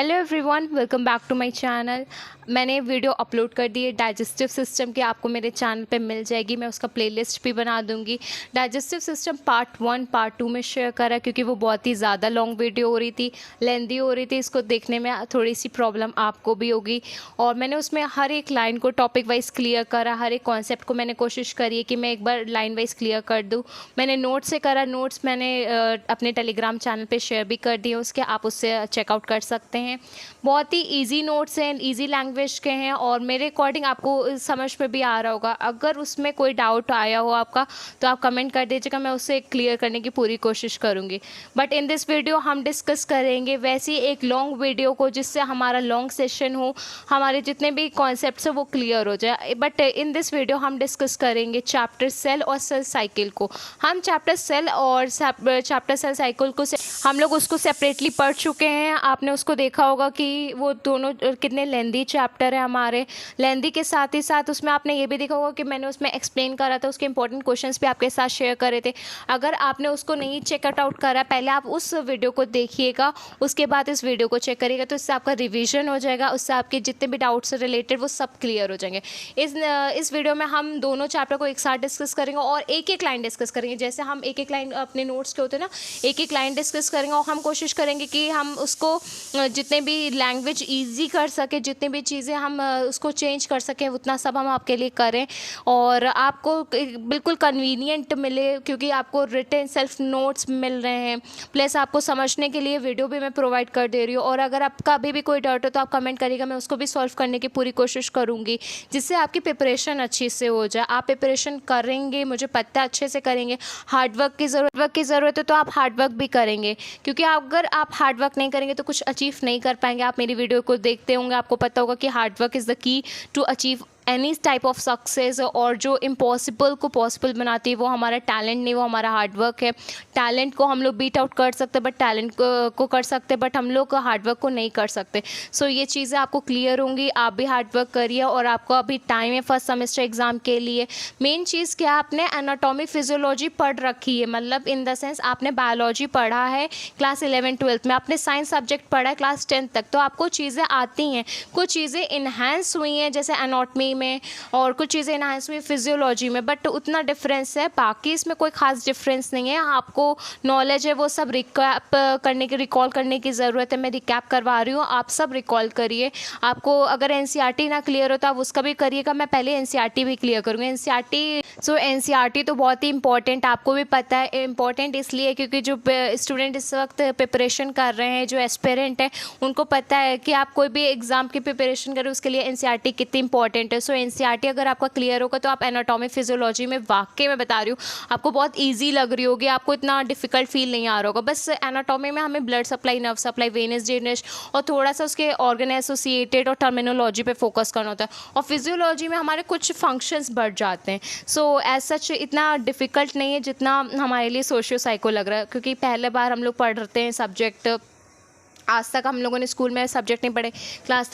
Hello everyone, welcome back to my channel. मैंने video upload कर दी है डाइजेस्टिव सिस्टम की, आपको मेरे चैनल पे मिल जाएगी। मैं उसका प्लेलिस्ट भी बना दूंगी। डाइजेस्टिव सिस्टम पार्ट 1 पार्ट 2 में शेयर करा क्योंकि वो बहुत ही ज़्यादा लॉन्ग वीडियो हो रही थी, लेंदी हो रही थी। इसको देखने में थोड़ी सी प्रॉब्लम आपको भी होगी। और मैंने उसमें हर एक लाइन को टॉपिक वाइज क्लियर करा, हर एक कॉन्सेप्ट को मैंने कोशिश करी है कि मैं एक बार लाइन वाइज क्लियर कर दूँ। मैंने नोट से करा, नोट्स मैंने अपने टेलीग्राम चैनल पर शेयर भी कर दिए उसके, आप उससे चेकआउट कर सकते हैं। बहुत ही इजी नोट्स हैं, इजी लैंग्वेज के हैं और मेरे अकॉर्डिंग आपको समझ में भी आ रहा होगा। अगर उसमें कोई डाउट आया हो आपका तो आप कमेंट कर दीजिएगा, मैं उसे क्लियर करने की पूरी कोशिश करूँगी। बट इन दिस वीडियो हम डिस्कस करेंगे वैसी एक लॉन्ग वीडियो को जिससे हमारा लॉन्ग सेशन हो, हमारे जितने भी कॉन्सेप्ट्स हैं वो क्लियर हो जाए। बट इन दिस वीडियो हम डिस्कस करेंगे चैप्टर सेल और सेल साइकिल को। हम चैप्टर सेल और चैप्टर सेल साइकिल को हम लोग उसको सेपरेटली पढ़ चुके हैं। आपने उसको देखा होगा कि वो दोनों कितने लेंदी चैप्टर है हमारे। लेंदी के साथ ही साथ उसमें आपने ये भी देखा होगा कि मैंने उसमें एक्सप्लेन करा था, उसके इंपॉर्टेंट क्वेश्चंस भी आपके साथ शेयर करे थे। अगर आपने उसको नहीं चेकआउट आउट करा, पहले आप उस वीडियो को देखिएगा, उसके बाद इस वीडियो को चेक करिएगा, तो इससे आपका रिविजन हो जाएगा, उससे आपके जितने भी डाउट्स रिलेटेड वो सब क्लियर हो जाएंगे। इस वीडियो में हम दोनों चैप्टर को एक साथ डिस्कस करेंगे और एक एक लाइन डिस्कस करेंगे। जैसे हम एक एक लाइन अपने नोट्स के होते हैं ना, एक एक लाइन डिस्कस करेंगे और हम कोशिश करेंगे कि हम उसको जितने भी लैंग्वेज ईजी कर सके, जितनी भी चीज़ें हम उसको चेंज कर सकें, उतना सब हम आपके लिए करें और आपको बिल्कुल कन्वीनियंट मिले, क्योंकि आपको रिटन सेल्फ नोट्स मिल रहे हैं, प्लस आपको समझने के लिए वीडियो भी मैं प्रोवाइड कर दे रही हूँ। और अगर आपका अभी भी कोई डाउट हो तो आप कमेंट करिएगा, मैं उसको भी सॉल्व करने की पूरी कोशिश करूँगी, जिससे आपकी प्रिपरेशन अच्छी से हो जाए। आप प्रिपरेशन करेंगे, मुझे पता है अच्छे से करेंगे। हार्डवर्क की ज़रूरत है तो आप हार्डवर्क भी करेंगे, क्योंकि अगर आप हार्डवर्क नहीं करेंगे तो कुछ अचीव नहीं कर पाएंगे। आप मेरी वीडियो को देखते होंगे, आपको पता होगा कि hard work is the key to achieve any type of success. और जो इम्पॉसिबल को पॉसिबल बनाती है वो हमारा टैलेंट नहीं, वो हमारा हार्डवर्क है। टैलेंट को हम लोग बीट आउट कर सकते हैं, बट टैलेंट को कर सकते हैं, बट हम लोग हार्डवर्क को नहीं कर सकते। सो ये चीज़ें आपको क्लियर होंगी। आप भी हार्डवर्क करिए और आपको अभी टाइम है फर्स्ट सेमेस्टर एग्जाम के लिए। मेन चीज़ क्या, आपने एनाटॉमी फिजियोलॉजी पढ़ रखी है, मतलब इन द सेंस आपने बायोलॉजी पढ़ा है क्लास 11-12 में, आपने साइंस सब्जेक्ट पढ़ा है क्लास 10 तक, तो आपको चीज़ें आती हैं। कुछ चीज़ें इन्हांस हुई हैं जैसे एनाटॉमी में, और कुछ चीज़ें इन्हांस हुई फिजियोलॉजी में, बट उतना डिफरेंस है, बाकी इसमें कोई खास डिफरेंस नहीं है। आपको नॉलेज है वो सब रिकॉल करने की ज़रूरत है। मैं रिकैप करवा रही हूँ, आप सब रिकॉल करिए। आपको अगर एनसीईआरटी ना क्लियर हो तो आप उसका भी करिएगा, मैं पहले एनसीईआरटी भी क्लियर करूँगी। एनसीईआरटी तो बहुत ही इंपॉर्टेंट, आपको भी पता है। इंपॉर्टेंट इसलिए क्योंकि जो स्टूडेंट इस वक्त प्रिपरेशन कर रहे हैं, जो एस्पिरेंट है, उनको पता है कि आप कोई भी एग्ज़ाम की प्रिपरेशन करें उसके लिए एनसीईआरटी कितनी इंपॉर्टेंट है। सो एनसीईआरटी अगर आपका क्लियर होगा तो आप एनाटॉमी फिजियोलॉजी में, वाकई में बता रही हूँ, आपको बहुत ईजी लग रही होगी, आपको इतना डिफिकल्ट फील नहीं आ रहा होगा। बस एनाटॉमी में हमें blood supply, nerve supply, venous drainage और थोड़ा सा उसके ऑर्गन एसोसिएटेड और टर्मिनोलॉजी पे फोकस करना होता है। और फिजियोलॉजी में हमारे कुछ फंक्शंस बढ़ जाते हैं। सो एज सच इतना डिफ़िकल्ट नहीं है जितना हमारे लिए सोशियो साइको लग रहा है, क्योंकि पहले बार हम लोग पढ़ते हैं सब्जेक्ट। आज तक हम लोगों ने स्कूल में सब्जेक्ट नहीं पढ़े, क्लास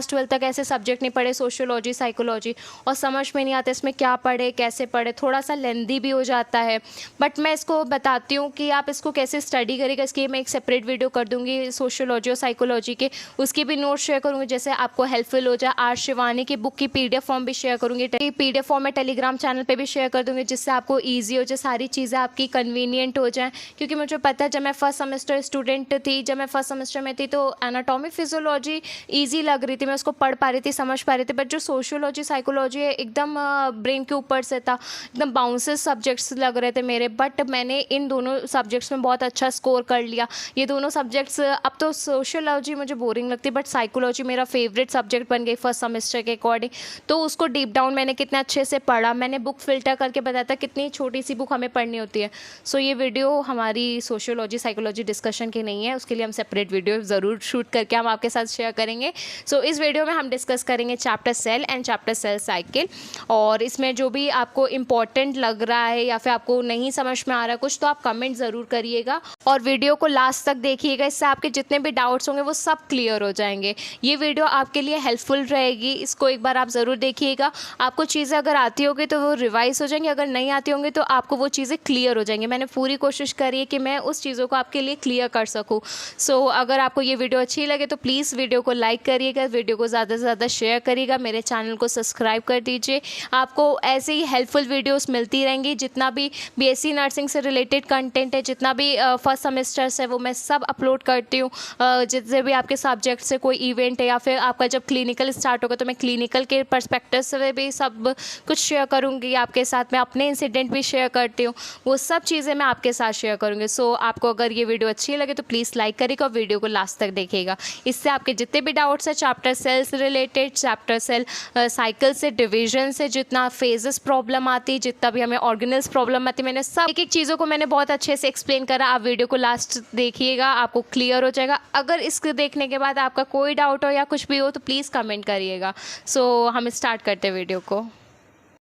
12 तक ऐसे सब्जेक्ट नहीं पढ़े, सोशियोलॉजी, साइकोलॉजी, और समझ में नहीं आता इसमें क्या पढ़े, कैसे पढ़े, थोड़ा सा लेंदी भी हो जाता है। बट मैं इसको बताती हूँ कि आप इसको कैसे स्टडी करेगा, इसकी मैं एक सेपरेट वीडियो कर दूँगी सोशियोलॉजी और साइकोलॉजी के, उसकी भी नोट शेयर करूँगी जैसे आपको हेल्पफुल हो जाए। आर शिवानी की बुक की PDF फॉर्म भी शेयर करूँगी, PDF फॉर्म में टेलीग्राम चैनल पर भी शेयर कर दूँगी, जिससे आपको ईजी हो जाए, सारी चीज़ें आपकी कन्वीनियंट हो जाएँ। क्योंकि मुझे पता है जब मैं फर्स्ट सेमेस्टर स्टूडेंट थी, जब मैं फर्स्ट सेमेस्टर में थी, तो एनाटॉमी फिजियोलॉजी ईजी लग रही थी, मैं उसको पढ़ पा रही थी, समझ पा रही थी। बट जो सोशियोलॉजी, साइकोलॉजी है, एकदम ब्रेन के ऊपर से था, एकदम बाउंसेस सब्जेक्ट्स लग रहे थे मेरे। बट मैंने इन दोनों सब्जेक्ट्स में बहुत अच्छा स्कोर कर लिया। ये दोनों सब्जेक्ट्स, अब तो सोशियोलॉजी मुझे बोरिंग लगती, बट साइकोलॉजी मेरा फेवरेट सब्जेक्ट बन गई फर्स्ट सेमेस्टर के अकॉर्डिंग। तो उसको डीप डाउन मैंने कितने अच्छे से पढ़ा, मैंने बुक फिल्टर करके बताया था कितनी छोटी सी बुक हमें पढ़नी होती है। सो ये वीडियो हमारी सोशियोलॉजी, साइकोलॉजी डिस्कशन की नहीं है, उसके लिए हम सेपरेट वीडियो ज़रूर शूट करके हम आपके साथ शेयर करेंगे। सो इस वीडियो में हम डिस्कस करेंगे chapter cell and chapter cell cycle, और इसमें जो भी आपको इम्पॉर्टेंट लग रहा है या फिर आपको नहीं समझ में आ रहा है कुछ, तो आप कमेंट ज़रूर करिएगा और वीडियो को लास्ट तक देखिएगा। इससे आपके जितने भी डाउट्स होंगे वो सब क्लियर हो जाएंगे। ये वीडियो आपके लिए हेल्पफुल रहेगी, इसको एक बार आप ज़रूर देखिएगा। आपको चीज़ें अगर आती होगी तो वो रिवाइज हो जाएंगी, अगर नहीं आती होंगी तो आपको वो चीज़ें क्लियर हो जाएंगी। मैंने पूरी कोशिश करी है कि मैं उस चीज़ों को आपके लिए क्लियर कर सकूँ। सो सो अगर आपको ये वीडियो अच्छी लगे तो प्लीज़ वीडियो को लाइक करिएगा, वीडियो को ज़्यादा से ज़्यादा शेयर करिएगा, मेरे चैनल को सब्सक्राइब कर दीजिए। आपको ऐसे ही हेल्पफुल वीडियोस मिलती रहेंगी। जितना भी बीएससी नर्सिंग से रिलेटेड कंटेंट है, जितना भी फर्स्ट सेमेस्टर्स है, वो मैं सब अपलोड करती हूँ। जितने भी आपके सब्जेक्ट से कोई इवेंट है या फिर आपका जब क्लिनिकल स्टार्ट होगा तो मैं क्लिनिकल के पर्सपेक्टिव से भी सब कुछ शेयर करूँगी आपके साथ। मैं अपने इंसिडेंट भी शेयर करती हूँ, वो सब चीज़ें मैं आपके साथ शेयर करूँगी। सो आपको अगर ये वीडियो अच्छी लगे तो प्लीज़ लाइक करिएगा और वीडियो को लास्ट तक देखिएगा। इससे आपके जितने भी डाउट्स हैं चैप्टर सेल से रिलेटेड, चैप्टर सेल साइकिल से, डिवीजन से, जितना फेजेस प्रॉब्लम आती है, जितना भी हमें ऑर्गेनल्स प्रॉब्लम आती है, मैंने सब एक एक चीज़ों को मैंने बहुत अच्छे से एक्सप्लेन करा। आप वीडियो को लास्ट देखिएगा, आपको क्लियर हो जाएगा। अगर इसको देखने के बाद आपका कोई डाउट हो या कुछ भी हो तो प्लीज़ कमेंट करिएगा। सो हम स्टार्ट करते हैं वीडियो को।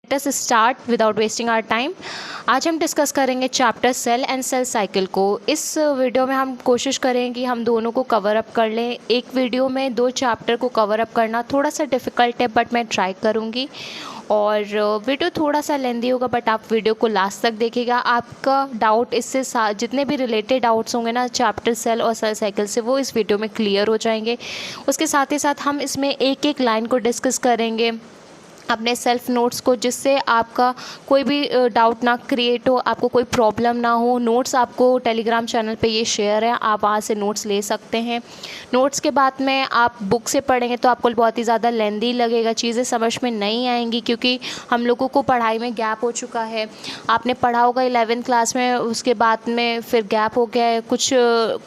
Let us start without wasting our time. आज हम डिस्कस करेंगे chapter cell and cell cycle को। इस वीडियो में हम कोशिश करेंगे कि हम दोनों को कवर अप कर लें। एक वीडियो में 2 चैप्टर को कवर अप करना थोड़ा सा डिफ़िकल्ट है, बट मैं ट्राई करूँगी। और वीडियो थोड़ा सा लेंदी होगा, बट आप वीडियो को लास्ट तक देखिएगा। आपका डाउट इससे जितने भी रिलेटेड डाउट्स होंगे ना चैप्टर सेल और सेल साइकिल से, वो इस वीडियो में क्लियर हो जाएंगे। उसके साथ ही साथ हम इसमें एक एक लाइन को डिस्कस करेंगे, अपने सेल्फ नोट्स को, जिससे आपका कोई भी डाउट ना क्रिएट हो, आपको कोई प्रॉब्लम ना हो। नोट्स आपको टेलीग्राम चैनल पे ये शेयर है, आप वहाँ से नोट्स ले सकते हैं। नोट्स के बाद में आप बुक से पढ़ेंगे तो आपको बहुत ही ज़्यादा लेंदी लगेगा, चीज़ें समझ में नहीं आएंगी, क्योंकि हम लोगों को पढ़ाई में गैप हो चुका है। आपने पढ़ा होगा 11वीं क्लास में, उसके बाद में फिर गैप हो गया है, कुछ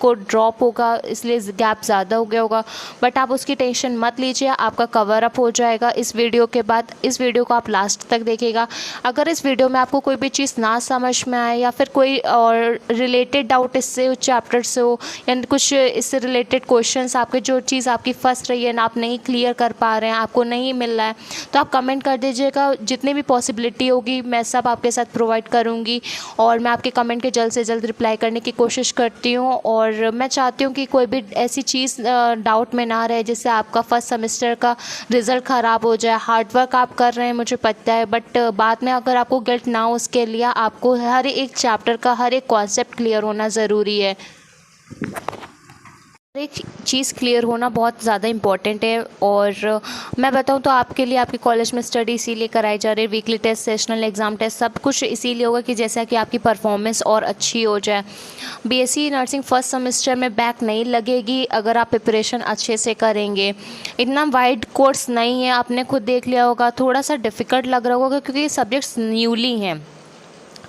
को ड्रॉप होगा, इसलिए गैप ज़्यादा हो गया होगा। बट आप उसकी टेंशन मत लीजिए, आपका कवर अप हो जाएगा इस वीडियो के बाद। इस वीडियो को आप लास्ट तक देखिएगा। अगर इस वीडियो में आपको कोई भी चीज़ ना समझ में आए या फिर कोई और रिलेटेड डाउट इससे चैप्टर से हो, या कुछ इससे रिलेटेड क्वेश्चंस आपके, जो चीज़ आपकी फंस रही है ना, आप नहीं क्लियर कर पा रहे हैं, आपको नहीं मिल रहा है, तो आप कमेंट कर दीजिएगा। जितनी भी पॉसिबिलिटी होगी मैं सब आपके साथ प्रोवाइड करूँगी, और मैं आपके कमेंट के जल्द से जल्द रिप्लाई करने की कोशिश करती हूँ। और मैं चाहती हूँ कि कोई भी ऐसी चीज़ डाउट में ना रहे जिससे आपका फर्स्ट सेमेस्टर का रिज़ल्ट ख़राब हो जाए। हार्डवर्क आप कर रहे हैं मुझे पता है, बट बाद में अगर आपको गिल्ट ना हो, उसके लिए आपको हर एक चैप्टर का हर एक कॉन्सेप्ट क्लियर होना ज़रूरी है। एक चीज़ क्लियर होना बहुत ज़्यादा इम्पॉर्टेंट है। और मैं बताऊं तो आपके लिए आपके कॉलेज में स्टडी इसीलिए कराई जा रही है, weekly test, sessional exam test, सब कुछ इसीलिए होगा कि जैसा कि आपकी परफॉर्मेंस और अच्छी हो जाए। बीएससी नर्सिंग फर्स्ट सेमेस्टर में बैक नहीं लगेगी अगर आप प्रिपरेशन अच्छे से करेंगे। इतना वाइड कोर्स नहीं है, आपने खुद देख लिया होगा, थोड़ा सा डिफ़िकल्ट लग रहा होगा क्योंकि ये सब्जेक्ट्स न्यूली हैं।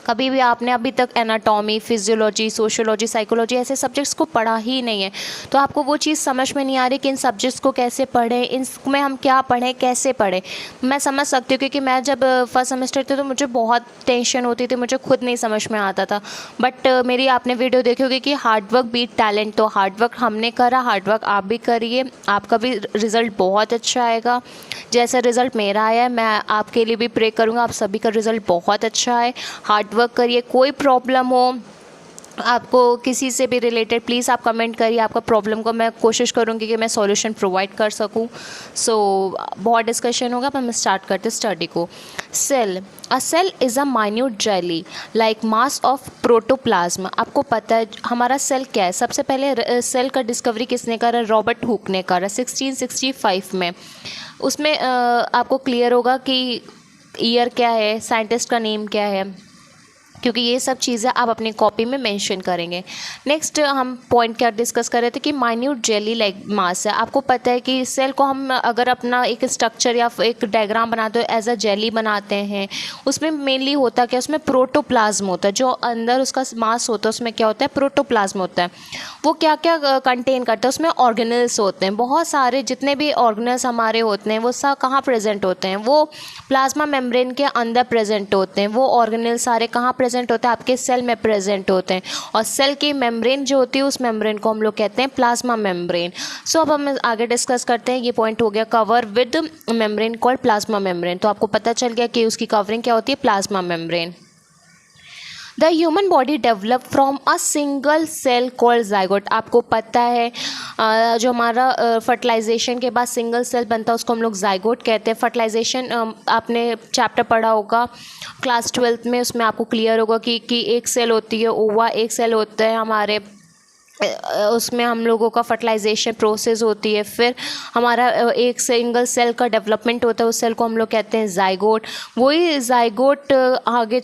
कभी भी आपने अभी तक एनाटॉमी, फिजियोलॉजी, सोशियोलॉजी, साइकोलॉजी ऐसे सब्जेक्ट्स को पढ़ा ही नहीं है, तो आपको वो चीज़ समझ में नहीं आ रही कि इन सब्जेक्ट्स को कैसे पढ़ें, इनमें हम क्या पढ़ें, कैसे पढ़ें। मैं समझ सकती हूँ, क्योंकि मैं जब फर्स्ट सेमेस्टर थी तो मुझे बहुत टेंशन होती थी, मुझे खुद नहीं समझ में आता था। बट मेरी आपने वीडियो देखी होगी कि हार्डवर्क बीट टैलेंट, तो हार्डवर्क हमने करा, हार्डवर्क आप भी करिए, आपका भी रिज़ल्ट बहुत अच्छा आएगा। जैसा रिज़ल्ट मेरा आया है, मैं आपके लिए भी प्रे करूँगा आप सभी का रिज़ल्ट बहुत अच्छा आए। हार्डवर्क करिए, कोई प्रॉब्लम हो आपको किसी से भी रिलेटेड, प्लीज़ आप कमेंट करिए आपका प्रॉब्लम को, मैं कोशिश करूँगी कि मैं सॉल्यूशन प्रोवाइड कर सकूँ। सो बहुत डिस्कशन होगा, पर हम स्टार्ट करते स्टडी को। Cell, a cell is a minute jelly like mass of protoplasm. आपको पता है हमारा सेल क्या है? सबसे पहले सेल का डिस्कवरी किसने करा? रॉबर्ट हुक ने करा 1665 में। उसमें आपको क्लियर होगा कि ईयर क्या है, साइंटिस्ट का नेम क्या है, क्योंकि ये सब चीज़ें आप अपनी कॉपी में मेंशन करेंगे। नेक्स्ट हम पॉइंट क्या डिस्कस कर रहे थे कि माइन्यूट जेली लाइक मास है। आपको पता है कि सेल को हम अगर अपना एक स्ट्रक्चर या एक डायग्राम बनाते हो, एज अ जेली बनाते हैं, उसमें मेनली होता क्या, उसमें प्रोटोप्लाज्म होता है, जो अंदर उसका मास होता है उसमें क्या होता है, प्रोटोप्लाज्म होता है। वो क्या क्या कंटेन करता है, उसमें ऑर्गेनल्स होते हैं, बहुत सारे जितने भी ऑर्गेनल्स हमारे होते हैं वो सब कहाँ प्रेजेंट होते हैं, वो प्लाज्मा मेम्ब्रेन के अंदर प्रेजेंट होते हैं। वो ऑर्गेनल्स सारे कहाँ प्रेजेंट होते हैं, आपके सेल में प्रेजेंट होते हैं। और सेल की मेम्ब्रेन जो होती है, उस मेम्ब्रेन को हम लोग कहते हैं प्लाज्मा मेम्ब्रेन। सो अब हम आगे डिस्कस करते हैं। ये पॉइंट हो गया cover with membrane called plasma membrane. तो आपको पता चल गया कि उसकी कवरिंग क्या होती है, plasma membrane. The human body develop from a single cell called zygote. आपको पता है जो हमारा फर्टिलाइजेशन के बाद सिंगल सेल बनता है उसको हम लोग जाइगोट कहते हैं। फर्टिलाइजेशन आपने चैप्टर पढ़ा होगा क्लास 12th में, उसमें आपको क्लियर होगा कि एक सेल होती है ओवा, एक सेल होता है हमारे उसमें हम लोगों का फर्टिलाइजेशन प्रोसेस होती है, फिर हमारा एक सिंगल सेल का डेवलपमेंट होता है, उस सेल को हम लोग कहते हैं जाइगोट। वही जाइगोट आगे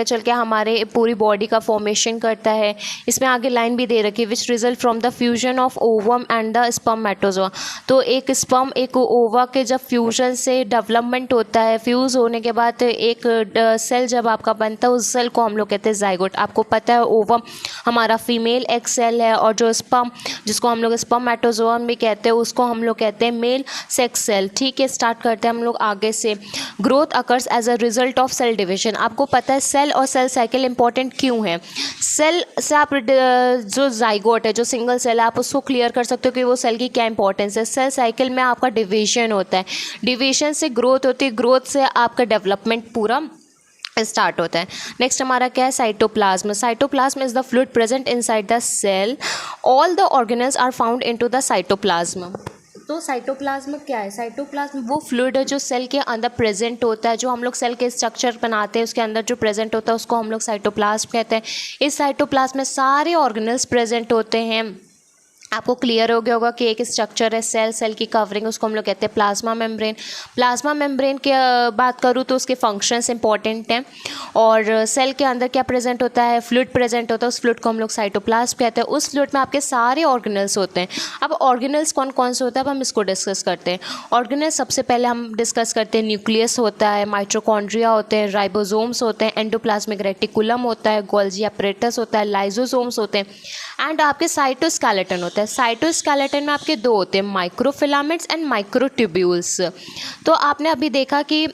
चल के हमारे पूरी बॉडी का फॉर्मेशन करता है। इसमें आगे लाइन भी दे रखी है, which result from the fusion of ovum and the spermatozoa. तो एक स्पर्म एक ओवा के जब फ्यूजन से डेवलपमेंट होता है, फ्यूज़ होने के बाद एक सेल जब आपका बनता है, उस सेल को हम लोग कहते हैं जाइगोट। आपको पता है ओवम हमारा फीमेल एक सेल है, और जो स्पर्म जिसको हम लोग स्पर्मेटोजोआ भी कहते हैं, उसको हम लोग कहते हैं मेल सेक्स सेल। ठीक है, स्टार्ट करते हैं हम लोग आगे से। Growth occurs as a result of cell division. आपको पता है सेल और सेल साइकिल इंपॉर्टेंट क्यों है। सेल से आप जो जाइगोट है, जो सिंगल सेल है, आप उसको क्लियर कर सकते हो कि वो सेल की क्या इंपॉर्टेंस है। सेल साइकिल में आपका डिवीजन होता है, डिवीजन से ग्रोथ होती है, ग्रोथ से आपका डेवलपमेंट पूरा स्टार्ट होता है। नेक्स्ट हमारा क्या है, cytoplasm. Cytoplasm is the fluid present inside the cell. All the organelles are found into the cytoplasm. तो साइटोप्लाज्म क्या है? साइटोप्लाज्म वो फ्लूइड है जो सेल के अंदर प्रेजेंट होता है, जो हम लोग सेल के स्ट्रक्चर बनाते हैं उसके अंदर जो प्रेजेंट होता है उसको हम लोग साइटोप्लाज्म कहते हैं। इस साइटोप्लाज्म में सारे ऑर्गेनल्स प्रेजेंट होते हैं। आपको क्लियर हो गया होगा कि एक स्ट्रक्चर है सेल की कवरिंग, उसको हम लोग कहते हैं प्लाज्मा मेम्ब्रेन। प्लाज्मा मेम्ब्रेन की बात करूँ तो उसके फंक्शंस इंपॉर्टेंट हैं। और सेल के अंदर क्या प्रेजेंट होता है, फ्लूइड प्रेजेंट होता है, उस फ्लूइड को हम लोग साइटोप्लाज्म कहते हैं। उस फ्लूइड में आपके सारे ऑर्गेनल्स होते हैं। अब ऑर्गेनल्स कौन कौन से होते हैं, अब हम इसको डिस्कस करते हैं। ऑर्गेनल्स सबसे पहले हम डिस्कस करते हैं, न्यूक्लियस होता है, माइटोकॉन्ड्रिया होते हैं, राइबोसोम्स होते हैं, एंडोप्लाज्मिक रेटिकुलम होता है, गोल्जी अपरेटस होता है, लाइजोसोम्स होते हैं, एंड आपके साइटोस्केलेटन होता है। साइटोस्केलेटन में आपके दो होते हैं, माइक्रोफिलामेंट्स एंड माइक्रोट्यूब्यूल्स। तो आपने अभी देखा कि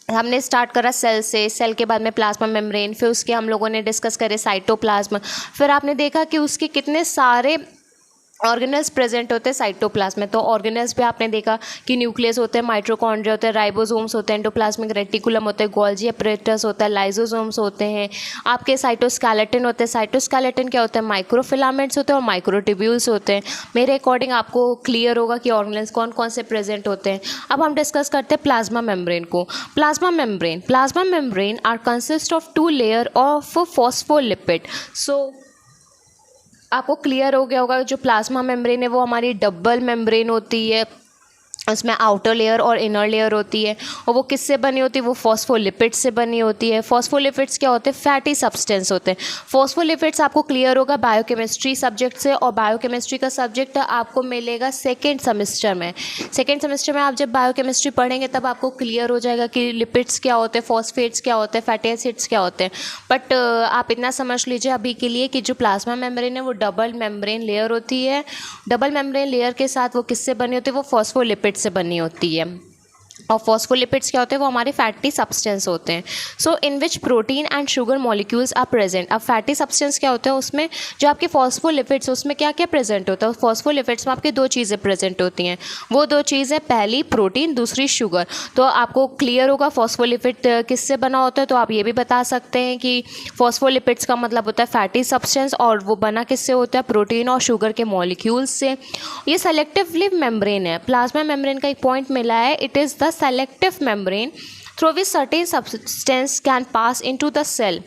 हमने स्टार्ट करा सेल से, सेल के बाद में प्लाज्मा मेम्ब्रेन, फिर उसके हम लोगों ने डिस्कस करे साइटोप्लाज्म, फिर आपने देखा कि उसके कितने सारे ऑर्गेनल्स प्रेजेंट होते हैं साइटोप्लाज्म में। तो ऑर्गेनल्स पे आपने देखा कि न्यूक्लियस होते हैं, माइटोकॉन्ड्रिया होते हैं, राइबोसोम्स होते हैं, एंडोप्लाज्मिक रेटिकुलम होते हैं, गोल्जी अपरेटस होता है, लाइजोसोम्स होते हैं, आपके साइटोस्केलेटन होते हैं। साइटोस्केलेटन क्या होता है, माइक्रोफिलामेंट्स होते हैं और माइक्रोट्यूब्यूल्स होते हैं। मेरे अकॉर्डिंग आपको क्लियर होगा कि ऑर्गेनल्स कौन कौन से प्रेजेंट होते हैं। अब हम डिस्कस करते हैं प्लाज्मा मेम्ब्रेन को। Plasma membrane are consist of 2 layer of phospholipid. So आपको क्लियर हो गया होगा जो प्लाज्मा मेम्ब्रेन है वो हमारी डबल मेम्ब्रेन होती है, उसमें आउटर लेयर और इनर लेयर होती है। और वो किससे बनी होती है, वो फॉस्फोलिपिड्स से बनी होती है। फॉस्फोलिपिड्स क्या होते हैं, फैटी सब्सटेंस होते हैं। फॉस्फोलिपिड्स आपको क्लियर होगा बायोकेमिस्ट्री सब्जेक्ट से, और बायोकेमिस्ट्री का सब्जेक्ट आपको मिलेगा सेकेंड सेमेस्टर में। सेकेंड सेमेस्टर में आप जब बायोकेमिस्ट्री पढ़ेंगे तब आपको क्लियर हो जाएगा कि लिपिड्स क्या होते हैं, फॉस्फेट्स क्या होते हैं, फैटी एसिड्स क्या होते हैं। बट आप इतना समझ लीजिए अभी के लिए कि जो प्लाज्मा मेम्ब्रेन है वो डबल मेम्ब्रेन लेयर होती है। डबल मेम्ब्रेन लेयर के साथ वो किससे बनी होती है, वो फॉस्फोलिपिड से बनी होती है। और फॉस्फोलिपिड्स क्या होते हैं, वो हमारे फैटी सब्सटेंस होते हैं। So in which protein and sugar molecules are present. अब फैटी सब्सटेंस क्या होता है, उसमें जो आपके फॉस्फोलिपिड्स उसमें क्या क्या प्रेजेंट होता है। फॉस्फोलिपिड्स में आपके 2 चीज़ें प्रेजेंट होती हैं, वो 2 चीज़ें, पहली प्रोटीन, दूसरी शुगर। तो आपको क्लियर होगा फॉस्फोलिपिड किससे बना होता है, तो आप ये भी बता सकते हैं कि फॉस्फोलिपिड्स का मतलब होता है फैटी सब्सटेंस, और वो बना किससे होता है, प्रोटीन और शुगर के मॉलिक्यूल्स से। ये सेलेक्टिवली मेम्ब्रेन है। प्लाज्मा मेम्ब्रेन का एक पॉइंट मिला है, it is the selective membrane through which certain substance can pass into the cell।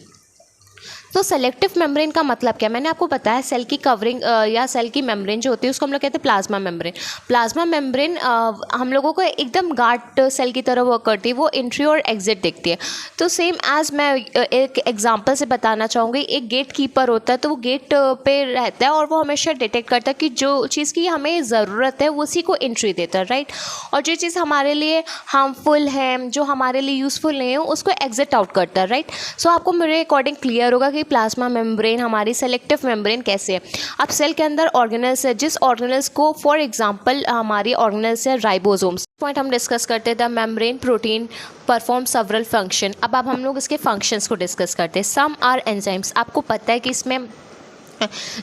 तो सेलेक्टिव मेम्ब्रेन का मतलब क्या, मैंने आपको बताया सेल की कवरिंग या सेल की मेम्ब्रेन जो होती है उसको हम लोग कहते हैं प्लाज्मा मेम्ब्रेन। प्लाज्मा मेम्ब्रेन हम लोगों को एकदम गार्ड सेल की तरह वर्क करती है, वो एंट्री और एग्जिट देखती है। तो सेम एज मैं एक एग्जांपल से बताना चाहूँगी, एक गेट कीपर होता है, तो वो गेट पे रहता है और वो हमेशा डिटेक्ट करता है कि जो चीज़ की हमें ज़रूरत है उसी को एंट्री देता है, राइट। और जो चीज़ हमारे लिए हार्मफुल है, जो हमारे लिए यूज़फुल नहीं है, उसको एग्जिट आउट करता है, राइट। सो आपको मेरे अकॉर्डिंग क्लियर होगा कि प्लाज्मा मेम्ब्रेन हमारी सेलेक्टिव मेम्ब्रेन कैसे है। अब सेल के अंदर ऑर्गेनल्स है, जिस ऑर्गेनल्स को फॉर एग्जांपल हमारी ऑर्गेनल्स है राइबोसोम्स। पॉइंट हम डिस्कस करते हैं, the membrane protein perform several function. अब हम लोग इसके फंक्शंस को डिस्कस करते हैं। Some are enzymes. आपको पता है कि इसमें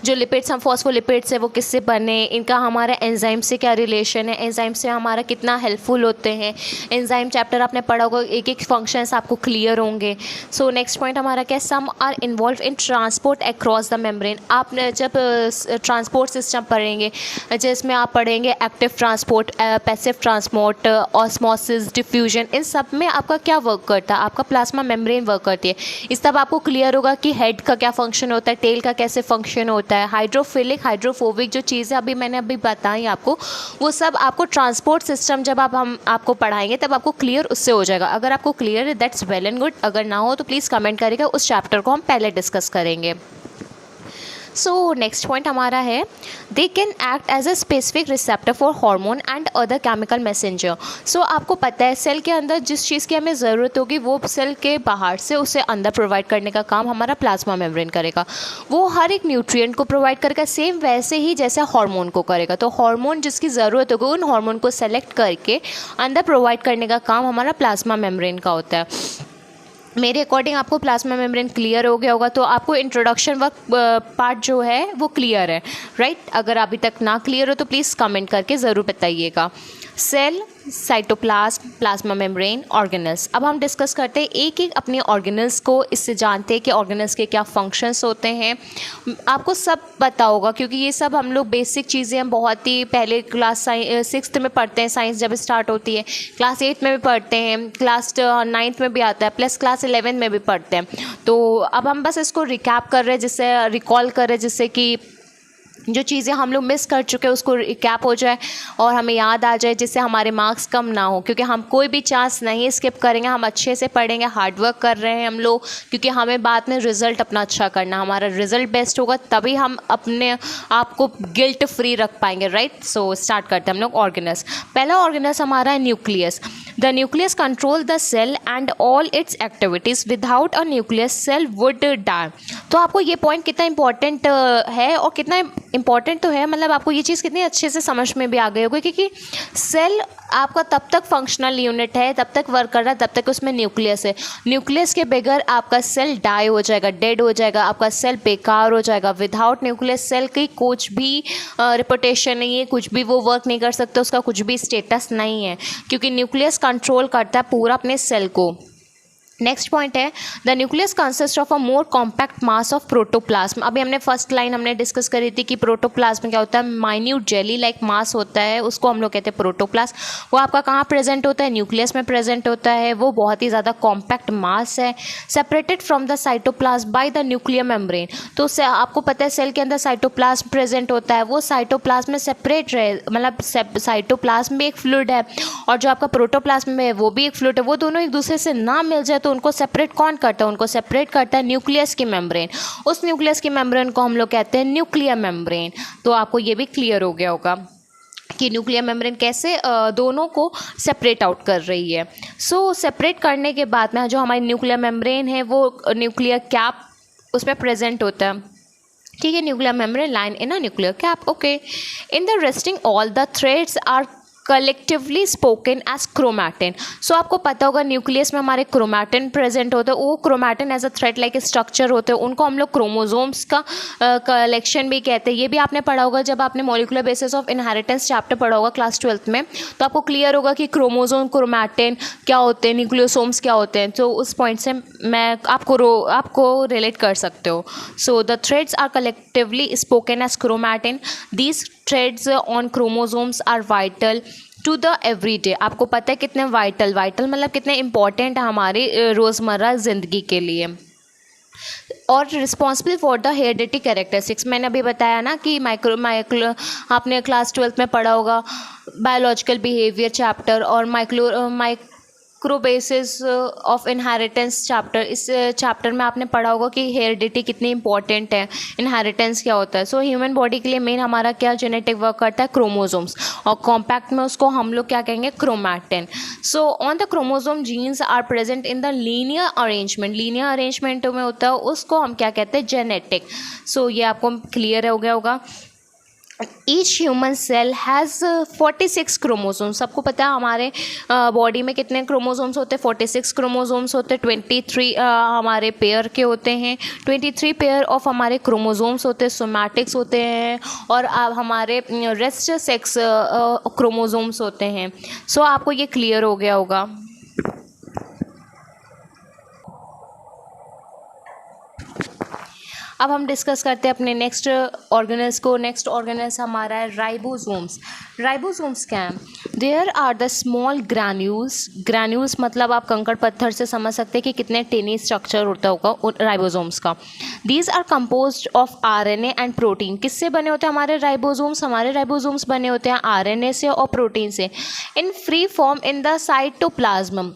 जो लिपिड्स हम फॉस्फोलिपिड्स है वो किससे बने, इनका हमारा एंजाइम से क्या रिलेशन है, एंजाइम से हमारा कितना हेल्पफुल होते हैं। एंजाइम चैप्टर आपने पढ़ा होगा, एक एक फंक्शंस आपको क्लियर होंगे। सो नेक्स्ट पॉइंट हमारा क्या है, some are involve in transport across the membrane. आप जब ट्रांसपोर्ट सिस्टम पढ़ेंगे जिसमें आप पढ़ेंगे active transport, passive transport, osmosis, diffusion, इन सब में आपका क्या वर्क करता है, आपका प्लाज्मा मेम्ब्रेन वर्क करती है। इस तब आपको क्लियर होगा कि हेड का क्या फंक्शन होता है, टेल का कैसे फंक्शन होता है, हाइड्रोफिलिक हाइड्रोफोबिक जो चीज़ें मैंने अभी बताई आपको, वो सब आपको ट्रांसपोर्ट सिस्टम जब हम आपको पढ़ाएंगे तब आपको क्लियर उससे हो जाएगा। अगर आपको क्लियर है दैट्स वेल एंड गुड, अगर ना हो तो प्लीज़ कमेंट करिएगा, उस चैप्टर को हम पहले डिस्कस करेंगे। सो नेक्स्ट पॉइंट हमारा है, they can act as a specific receptor for hormone and other chemical messenger. So आपको पता है सेल के अंदर जिस चीज़ की हमें ज़रूरत होगी वो सेल के बाहर से उसे अंदर प्रोवाइड करने का काम हमारा प्लाज्मा मेम्ब्रेन करेगा। वो हर एक न्यूट्रिएंट को प्रोवाइड करेगा, सेम वैसे ही जैसे हार्मोन को करेगा। तो हार्मोन जिसकी ज़रूरत होगी उन हार्मोन को सेलेक्ट करके अंदर प्रोवाइड करने का काम हमारा प्लाज्मा मेम्ब्रेन का होता है। मेरे अकॉर्डिंग आपको प्लाज्मा मेम्ब्रेन क्लियर हो गया होगा, तो आपको इंट्रोडक्शन वर्क पार्ट जो है वो क्लियर है, राइट। अगर अभी तक ना क्लियर हो तो प्लीज़ कमेंट करके ज़रूर बताइएगा। Cell, cytoplasm, plasma membrane, organelles. अब हम डिस्कस करते हैं एक एक अपने ऑर्गेनल्स को, इससे जानते हैं कि ऑर्गेनल्स के क्या फंक्शंस होते हैं। आपको सब पता होगा क्योंकि ये सब हम लोग बेसिक चीज़ें हम बहुत ही पहले क्लास 6th में पढ़ते हैं, साइंस जब स्टार्ट होती है, क्लास 8 में भी पढ़ते हैं, क्लास 9th में भी आता है, प्लस क्लास 11 में भी पढ़ते हैं। तो अब हम बस इसको रिकैप कर रहे हैं, जिससे रिकॉल कर रहे हैं, जिससे कि जो चीज़ें हम लोग मिस कर चुके हैं उसको रिकैप हो जाए और हमें याद आ जाए, जिससे हमारे मार्क्स कम ना हो। क्योंकि हम कोई भी चांस नहीं स्किप करेंगे, हम अच्छे से पढ़ेंगे, हार्ड वर्क कर रहे हैं हम लोग, क्योंकि हमें बाद में रिज़ल्ट अपना अच्छा करना, हमारा रिज़ल्ट बेस्ट होगा तभी हम अपने आप को गिल्ट फ्री रख पाएंगे, राइट। सो स्टार्ट करते हैं हम लोग ऑर्गेनल्स। पहला ऑर्गेनल्स हमारा है nucleus. The nucleus control the cell and all its activities, without a nucleus cell would die. तो आपको ये पॉइंट कितना इंपॉर्टेंट है और कितना इंपॉर्टेंट तो है, मतलब आपको ये चीज़ कितनी अच्छे से समझ में भी आ गई होगी, क्योंकि सेल आपका तब तक फंक्शनल यूनिट है, तब तक वर्क कर रहा है, तब तक उसमें न्यूक्लियस है। न्यूक्लियस के बगैर आपका सेल डाई हो जाएगा, डेड हो जाएगा, आपका सेल बेकार हो जाएगा। विदाउट न्यूक्लियस सेल की कुछ भी रिपोर्टेशन नहीं है, कुछ भी वो वर्क नहीं कर सकता, उसका कुछ भी स्टेटस नहीं है, क्योंकि न्यूक्लियस कंट्रोल करता है पूरा अपने सेल को। नेक्स्ट पॉइंट है, the nucleus consist of a more compact mass of protoplasm. अभी हमने फर्स्ट लाइन हमने डिस्कस करी थी कि प्रोटोप्लाज्म क्या होता है, माइन्यूट जेली लाइक मास होता है, उसको हम लोग कहते हैं प्रोटोप्लाज्म। वो आपका कहाँ प्रेजेंट होता है, न्यूक्लियस में प्रेजेंट होता है। वो बहुत ही ज़्यादा कॉम्पैक्ट मास है, separated from the cytoplasm by the nuclear membrane. तो आपको पता है सेल के अंदर साइटोप्लाज्म प्रेजेंट होता है, वो साइटोप्लाज्म में सेपरेट रहे, मतलब साइटोप्लाज्म भी एक फ्लूइड है और जो आपका प्रोटोप्लाज्म है वो भी एक फ्लूइड है, वो दोनों एक दूसरे से ना मिल जाए तो उनको सेपरेट कौन करता है, उनको सेपरेट करता है न्यूक्लियस की मेम्ब्रेन। उस न्यूक्लियस की मेम्ब्रेन को हम लोग कहते हैं न्यूक्लियर मेम्ब्रेन। तो आपको ये भी क्लियर हो गया होगा कि न्यूक्लियर मेम्ब्रेन कैसे दोनों को सेपरेट आउट कर रही है। सो सेपरेट करने के बाद में जो हमारी न्यूक्लियर मेम्ब्रेन है वो न्यूक्लियर कैप उस पर प्रेजेंट होता है, ठीक है। Nuclear membrane line in a nuclear cap, okay. In the resting all the threads are collectively spoken as chromatin. So आपको पता होगा न्यूक्लियस में हमारे क्रोमैटिन प्रेजेंट होते हैं, वो chromatin as a thread like structure होते हैं, उनको हम लोग क्रोमोजोम्स का कलेक्शन भी कहते हैं। ये भी आपने पढ़ा होगा जब आपने molecular basis of inheritance chapter पढ़ा होगा क्लास 12th में, तो आपको क्लियर होगा कि क्रोमोजोम, क्रोमैटिन क्या होते हैं, न्यूक्लियोसोम्स क्या होते हैं। तो उस पॉइंट से मैं आपको रिलेट कर सकते हो। So the threads are collectively spoken as chromatin. These threads on chromosomes are vital to the everyday. आपको पता है कितने वाइटल मतलब कितने इंपॉर्टेंट है हमारी रोज़मर्रा ज़िंदगी के लिए। और responsible for the heredity characteristics, मैंने अभी बताया ना कि माइक्रो आपने क्लास 12th में पढ़ा होगा बायोलॉजिकल बिहेवियर चैप्टर और micro basis of inheritance chapter. इस चैप्टर में आपने पढ़ा होगा कि हेरिडिटी कितनी इंपॉर्टेंट है, इनहेरिटेंस क्या होता है। सो ह्यूमन बॉडी के लिए मेन हमारा क्या जेनेटिक वर्क करता है, क्रोमोजोम्स, और कॉम्पैक्ट में उसको हम लोग क्या कहेंगे, chromatin. So on the chromosome genes are present in the linear arrangement. Linear arrangement में होता है उसको हम क्या कहते हैं, जेनेटिक। सो ये आपको क्लियर हो गया होगा। Each human cell has 46 chromosomes. सबको पता है हमारे बॉडी में कितने क्रोमोसोम्स होते हैं, 46 क्रोमोसोम्स होते हैं। 23 हमारे पेयर के होते हैं, 23 पेयर ऑफ हमारे क्रोमोसोम्स होते हैं, सोमैटिक्स होते हैं, और हमारे रेस्ट सेक्स क्रोमोसोम्स होते हैं। सो आपको ये क्लियर हो गया होगा। अब हम डिस्कस करते हैं अपने नेक्स्ट ऑर्गेनल्स को। नेक्स्ट ऑर्गेनल्स हमारा है राइबोसोम्स। राइबोसोम्स क्या हैं? There are the small granules. Granules मतलब आप कंकड़ पत्थर से समझ सकते हैं कि कितने टेनी स्ट्रक्चर होता होगा राइबोसोम्स का। These are composed of RNA and protein. किससे बने होते हैं हमारे राइबोसोम्स? हमारे राइबोसोम्स बने होते हैं आरएनए से और प्रोटीन से, in free form in the cytoplasm.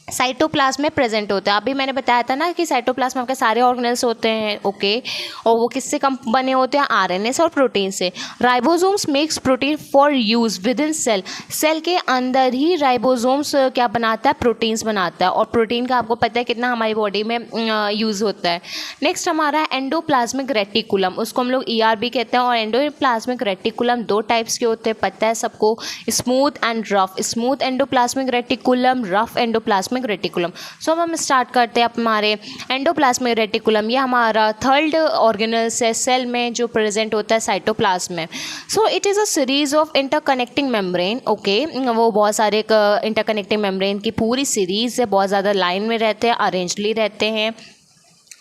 Cytoplasm में प्रेजेंट होता है। अभी मैंने बताया था ना कि साइटोप्लाज्म आपके सारे ऑर्गेनल्स होते हैं, ओके। और वो किससे कम बने होते हैं? आरएनए से और प्रोटीन से। Ribosomes makes protein for use within cell. Cell के अंदर ही राइबोसोम्स क्या बनाता है? प्रोटीन्स बनाता है। और प्रोटीन का आपको पता है कितना हमारी बॉडी में यूज़ होता है। नेक्स्ट हमारा है एंडोप्लाज्मिक रेटिकुलम। उसको हम लोग ER भी कहते हैं। और एंडोप्लाज्मिक रेटिकुलम 2 टाइप्स के होते हैं, पता है सबको, smooth and rough. Smooth endoplasmic reticulum, rough endoplasmic reticulum. So अब हम स्टार्ट करते हैं हमारे एंडोप्लाज्मिक रेटिकुलम। ये हमारा थर्ड ऑर्गेनल्स है सेल में जो प्रेजेंट होता है साइटोप्लाज्म में। So it is a series of interconnecting membrane, okay. वो बहुत सारे इंटरकनेक्टिंग मेम्ब्रेन की पूरी सीरीज है, बहुत ज़्यादा लाइन में रहते हैं, अरेंजली रहते हैं।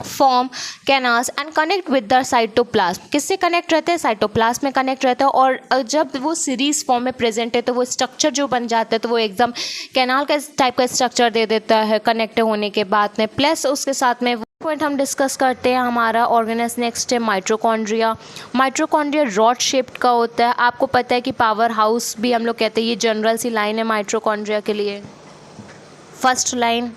Form canals and connect with the cytoplasm. किससे कनेक्ट रहते हैं? साइटोप्लाज्म में कनेक्ट रहता है। और जब वो सीरीज फॉर्म में प्रेजेंट है तो वो स्ट्रक्चर जो बन जाता है तो वो एकदम कैनाल का टाइप का स्ट्रक्चर दे देता है कनेक्ट होने के बाद में। प्लस उसके साथ में पॉइंट हम डिस्कस करते हैं हमारा ऑर्गेनल्स। नेक्स्ट है माइटोकॉन्ड्रिया। माइटोकॉन्ड्रिया रॉड शेप्ड का होता है। आपको पता है कि पावर हाउस भी हम लोग कहते हैं। ये जनरल सी लाइन है माइटोकॉन्ड्रिया के लिए, फर्स्ट लाइन।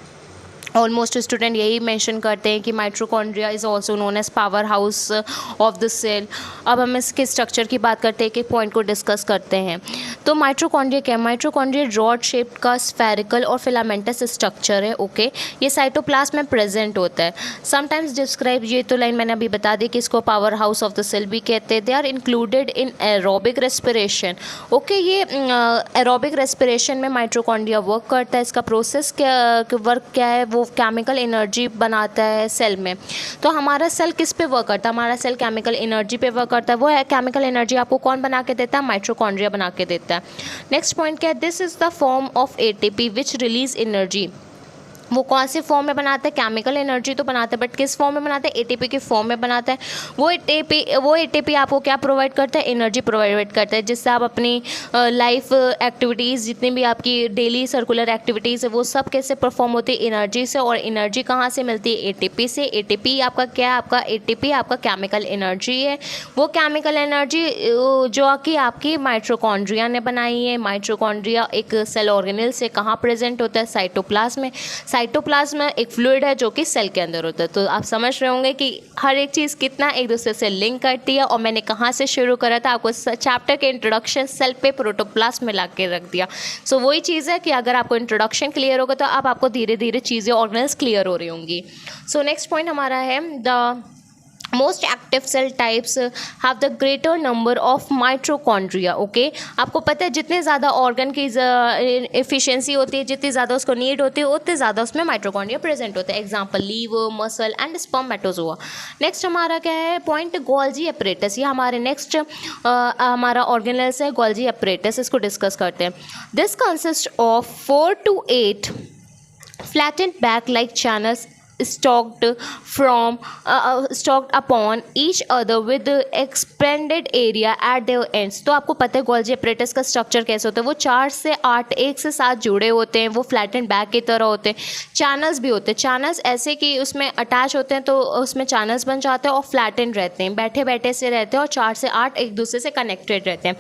ऑलमोस्ट स्टूडेंट यही मेंशन करते हैं कि mitochondria is also known as power house of the cell. अब हम इसके स्ट्रक्चर की बात करते हैं कि पॉइंट को डिस्कस करते हैं। तो माइटोकॉन्ड्रिया क्या है? माइटोकॉन्ड्रिया रॉड शेप का स्फेरिकल और फिलामेंटस स्ट्रक्चर है, ओके। ये साइटोप्लाज्म में प्रेजेंट होता है। समटाइम्स डिस्क्राइब, ये तो लाइन मैंने अभी बता दी कि इसको power house of the cell भी कहते हैं। They are included in aerobic respiration, okay. ये एरोबिक रेस्पिरेशन में माइटोकॉन्ड्रिया वर्क करता है। इसका प्रोसेस क्या वर्क क्या है? वो केमिकल एनर्जी बनाता है सेल में। तो हमारा सेल किस पे वर्क करता है? हमारा सेल केमिकल एनर्जी पे वर्क करता है। वो केमिकल एनर्जी आपको कौन बना के देता है? माइटोकॉन्ड्रिया बना के देता है। नेक्स्ट पॉइंट क्या है? This is the form of ATP which release energy. वो कौन से फॉर्म में बनाता है? केमिकल एनर्जी तो बनाता है, बट किस फॉर्म में बनाता है? ATP के फॉर्म में बनाता है। वो ATP आपको क्या प्रोवाइड करता है? एनर्जी प्रोवाइड करता है, जिससे आप अपनी लाइफ एक्टिविटीज़, जितनी भी आपकी डेली सर्कुलर एक्टिविटीज़ है, वो सब कैसे परफॉर्म होती है? एनर्जी से। और एनर्जी कहाँ से मिलती है? ATP से। ATP आपका क्या है? आपका ATP आपका केमिकल एनर्जी है। वो केमिकल एनर्जी जो कि आपकी माइटोकॉन्ड्रिया ने बनाई है। माइटोकॉन्ड्रिया एक सेल ऑर्गेनल से कहाँ प्रेजेंट होता है? साइटोप्लाज्म में। साइटोप्लाज्म एक फ्लूइड है जो कि सेल के अंदर होता है। तो आप समझ रहे होंगे कि हर एक चीज़ कितना एक दूसरे से लिंक करती है। और मैंने कहाँ से शुरू करा था? आपको चैप्टर के इंट्रोडक्शन सेल पे प्रोटोप्लाज्म में ला के रख दिया। सो वही चीज़ है कि अगर आपको इंट्रोडक्शन क्लियर होगा तो आपको धीरे धीरे चीज़ें ऑर्गेनल्स क्लियर हो रही होंगी। सो नेक्स्ट पॉइंट हमारा है the most active cell types have the greater number of mitochondria, okay. आपको पता है जितने ज़्यादा ऑर्गन की एफिशिएंसी होती है, जितनी ज़्यादा उसको नीड होती है, उतने ज़्यादा उसमें माइटोकॉन्ड्रिया प्रेजेंट होता है। Example liver, muscle and spermatozoa. Next हमारा क्या है पॉइंट? Golgi apparatus. ये हमारे नेक्स्ट हमारा ऑर्गेनल्स है गोल्जी एपरेटस। इसको डिस्कस करते हैं। This consist of 4 to 8 flattened back like channels stalked upon each other with expanded area at their ends। तो आपको पता है गोल्जी एपरेटस का स्ट्रक्चर कैसे होता है? वो 4 से 8 एक से साथ जुड़े होते हैं। वो फ्लैटेंड बैक की तरह होते हैं। चैनल्स भी होते हैं। चैनल्स ऐसे कि उसमें अटैच होते हैं तो उसमें चैनल्स बन जाते हैं और फ्लैटेंड रहते हैं, बैठे बैठे से रहते हैं। और 4 से 8 एक दूसरे से कनेक्टेड रहते हैं।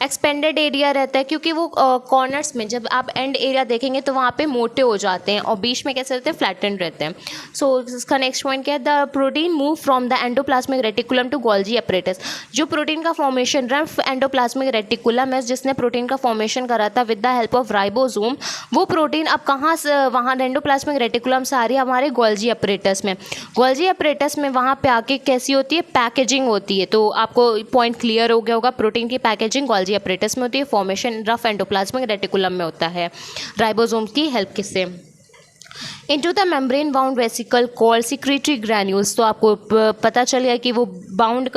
एक्सपेंडेड एरिया रहता है क्योंकि वो कॉर्नर्स में जब आप एंड एरिया देखेंगे तो वहाँ पे मोटे हो जाते हैं और बीच में कैसे रहते हैं? फ्लैटेंड रहते हैं। सो इसका नेक्स्ट पॉइंट क्या है, the protein move from the endoplasmic reticulum to Golgi apparatus. जो प्रोटीन का फॉर्मेशन रफ एंडोप्लाज्मिक रेटिकुलम है जिसने प्रोटीन का फॉर्मेशन करा था with the help of ribosome, वो प्रोटीन अब कहाँ से, वहाँ एंडोप्लाज्मिक रेटिकुलम से आ रही है हमारे गोल्जी एपरेटस में। गोल्जी एपरेटस में वहाँ पे आके कैसी होती है, पैकेजिंग होती है। तो आपको पॉइंट क्लियर हो गया होगा, प्रोटीन की पैकेजिंग गोल्जी एपरेटस में होती है, फॉर्मेशन रफ एंडोप्लाज्मिक रेटिकुलम में होता है राइबोसोम की हेल्प किससे। Into the membrane bound vesicle called secretory granules. तो आपको पता चल गया कि वो बाउंड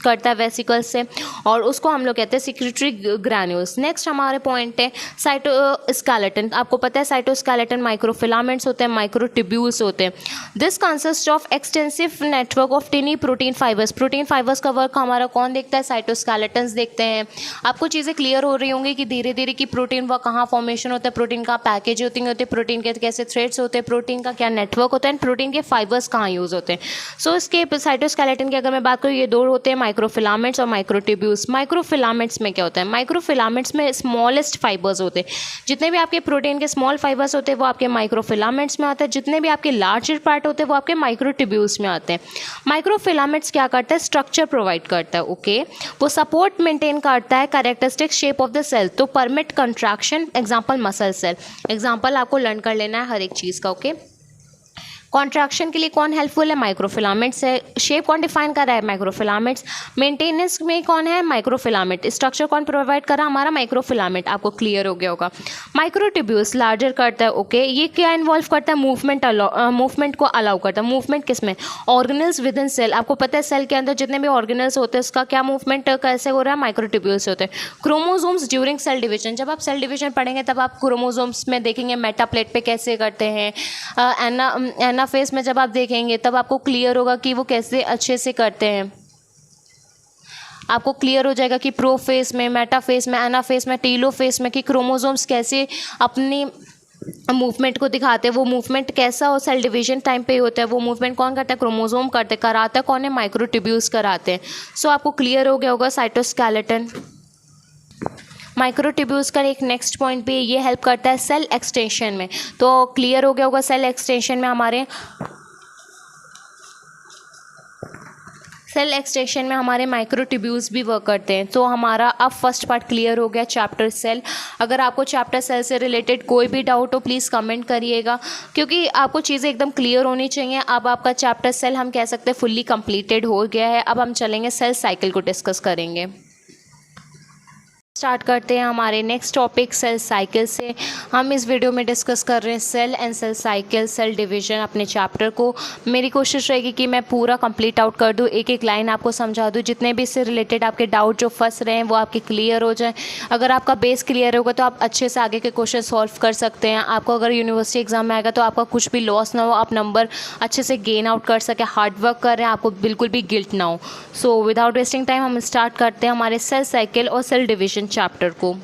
करता है वेसिकल से और उसको हम लोग कहते हैं सिक्रीटरी ग्रैन्यूल्स। नेक्स्ट हमारे पॉइंट है साइटोस्केलेटन। आपको पता है साइटोस्केलेटन माइक्रोफिलामेंट्स होते हैं, माइक्रोट्यूब्यूल्स होते हैं। This consist of extensive network of टिनी protein fibres. Protein fibres का वर्क हमारा कौन देखता है, साइटोस्केलेटन्स देखते हैं। आपको चीज़ें क्लियर हो रही होंगी कि धीरे धीरे कि प्रोटीन वर्क कहाँ फॉर्मेशन होता है, प्रोटीन का पैकेज होते हैं, प्रोटीन के कैसे थ्रेड्स होते हैं, प्रोटीन का क्या नेटवर्क होता है, प्रोटीन के फाइबर्स कहाँ यूज़ होते हैं। सो इसके साइटोस्केलेटन की अगर मैं बात करूँ, ये दो होते हैं, माइक्रोफिलामेंट्स और माइक्रोट्यूब्यूल्स। माइक्रोफिलामेंट्स में क्या होता है, माइक्रोफिलामेंट्स में स्मॉलेस्ट फाइबर्स होते हैं। जितने भी आपके प्रोटीन के स्मॉल फाइबर्स होते हैं वो आपके माइक्रोफिलामेंट्स में आते हैं, जितने भी आपके लार्जर पार्ट होते हैं वो आपके माइक्रोट्यूब्यूल्स में आते हैं। माइक्रोफिलामेंट्स क्या करता है, स्ट्रक्चर प्रोवाइड करता है, ओके। वो सपोर्ट मेंटेन करता है characteristic shape of the cell, to permit contraction, example muscle cell. Example आपको लर्न कर लेना है हर एक चीज़ का, ओके। कॉन्ट्रैक्शन के लिए कौन हेल्पफुल है, माइक्रोफिलामेंट्स है। शेप कौन डिफाइन कर रहा है, माइक्रोफिलामेंट्स। मेंटेनेंस में कौन है, माइक्रोफिलामेंट। स्ट्रक्चर कौन प्रोवाइड कर रहा है, हमारा माइक्रोफिलामेंट। आपको क्लियर हो गया होगा। माइक्रोट्यूब्यूल्स लार्जर करता है, ओके। ये क्या इन्वॉल्व करता है, मूवमेंट को अलाउ करता है। मूवमेंट किस में, ऑर्गेनल्स विद इन सेल। आपको पता है सेल के अंदर जितने भी ऑर्गेनल्स होते हैं उसका क्या मूवमेंट कैसे हो रहा है, माइक्रोट्यूब्यूल्स होते हैं। Chromosomes during cell division. जब आप सेल डिवीजन पढ़ेंगे तब आप क्रोमोसोम्स में देखेंगे मेटाप्लेट पे कैसे करते हैं। फेस में जब आप देखेंगे तब आपको क्लियर होगा कि वो कैसे अच्छे से करते हैं। आपको क्लियर हो जाएगा कि प्रोफेस में, मेटाफेस में, एनाफेस में, टीलोफेस में कि क्रोमोसोम्स कैसे अपनी मूवमेंट को दिखाते हैं। वो मूवमेंट कैसा हो, सेल डिवीजन टाइम पे होता है। वो मूवमेंट कौन करता है, क्रोमोसोम करते, कराता है कौन है, माइक्रोट्यूब्यूल्स कराते हैं। सो आपको क्लियर हो गया होगा साइटोस्केलेटन। माइक्रोट्यूब्यूल्स का एक नेक्स्ट पॉइंट भी ये हेल्प करता है सेल एक्सटेंशन में। तो क्लियर हो गया होगा, सेल एक्सटेंशन में हमारे माइक्रोट्यूब्यूल्स भी वर्क करते हैं। तो हमारा अब फर्स्ट पार्ट क्लियर हो गया, चैप्टर सेल। अगर आपको चैप्टर सेल से रिलेटेड कोई भी डाउट हो प्लीज़ कमेंट करिएगा, क्योंकि आपको चीज़ें एकदम क्लियर होनी चाहिए। अब आपका चैप्टर सेल हम कह सकते हैं फुल्ली कंप्लीटेड हो गया है। अब हम चलेंगे सेल साइकिल को डिस्कस करेंगे। स्टार्ट करते हैं हमारे नेक्स्ट टॉपिक सेल साइकिल से। हम इस वीडियो में डिस्कस कर रहे हैं cell and cell cycle, cell division अपने चैप्टर को। मेरी कोशिश रहेगी कि मैं पूरा कंप्लीट आउट कर दूं, एक एक लाइन आपको समझा दूं, जितने भी इससे रिलेटेड आपके डाउट जो फंस रहे हैं वो आपके क्लियर हो जाएं। अगर आपका बेस क्लियर होगा तो आप अच्छे से आगे के क्वेश्चन सॉल्व कर सकते हैं। आपको अगर यूनिवर्सिटी एग्जाम में आएगा तो आपका कुछ भी लॉस ना हो, आप नंबर अच्छे से गेन आउट कर सकें। हार्ड वर्क कर रहे हैं, आपको बिल्कुल भी गिल्ट ना हो। सो विदाउट वेस्टिंग टाइम हम स्टार्ट करते हैं हमारे सेल साइकिल और सेल डिवीजन चैप्टर को।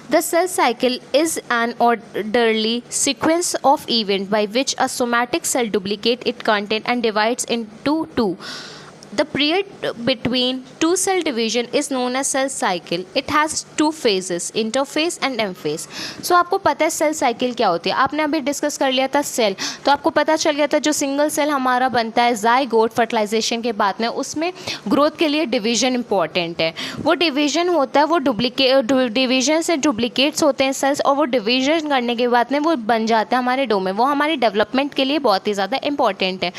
The cell cycle is an orderly sequence of events by which a somatic cell duplicates its content and divides into two. The period between two cell division is known as cell cycle. It has two phases, interphase and M-phase. So आपको पता है cell cycle क्या होती है। आपने अभी discuss कर लिया था सेल, तो आपको पता चल गया था जो सिंगल सेल हमारा बनता है ज़ाइगोट फर्टिलाइजेशन के बाद में, उसमें ग्रोथ के लिए डिवीजन इंपॉर्टेंट है। वो डिवीजन होता है, वो डिवीजन से डुप्लीकेट्स होते हैं सेल्स, और वो डिवीजन करने के बाद में वो बन जाते हैं हमारे डोमेन। वो हमारी डेवलपमेंट के लिए बहुत ही ज़्यादा इंपॉर्टेंट है।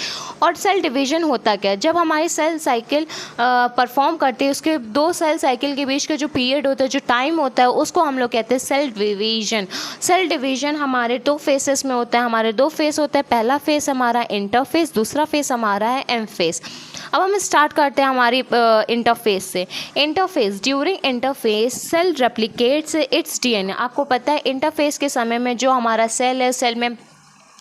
और सेल डिवीजन होता क्या है, जब हमारी सेल साइकिल परफॉर्म करती है उसके दो सेल साइकिल के बीच का जो पीरियड होता है, जो टाइम होता है, उसको हम लोग कहते हैं सेल डिवीजन। सेल डिवीजन हमारे दो फेसेस में होता है। हमारे दो फेस होते हैं, पहला फेस हमारा इंटरफेस, दूसरा फेस हमारा है एम फेस। अब हम स्टार्ट करते हैं हमारी इंटरफेस से। Interphase, during interphase cell replicates its DNA. आपको पता है इंटरफेस के समय में जो हमारा सेल है, सेल में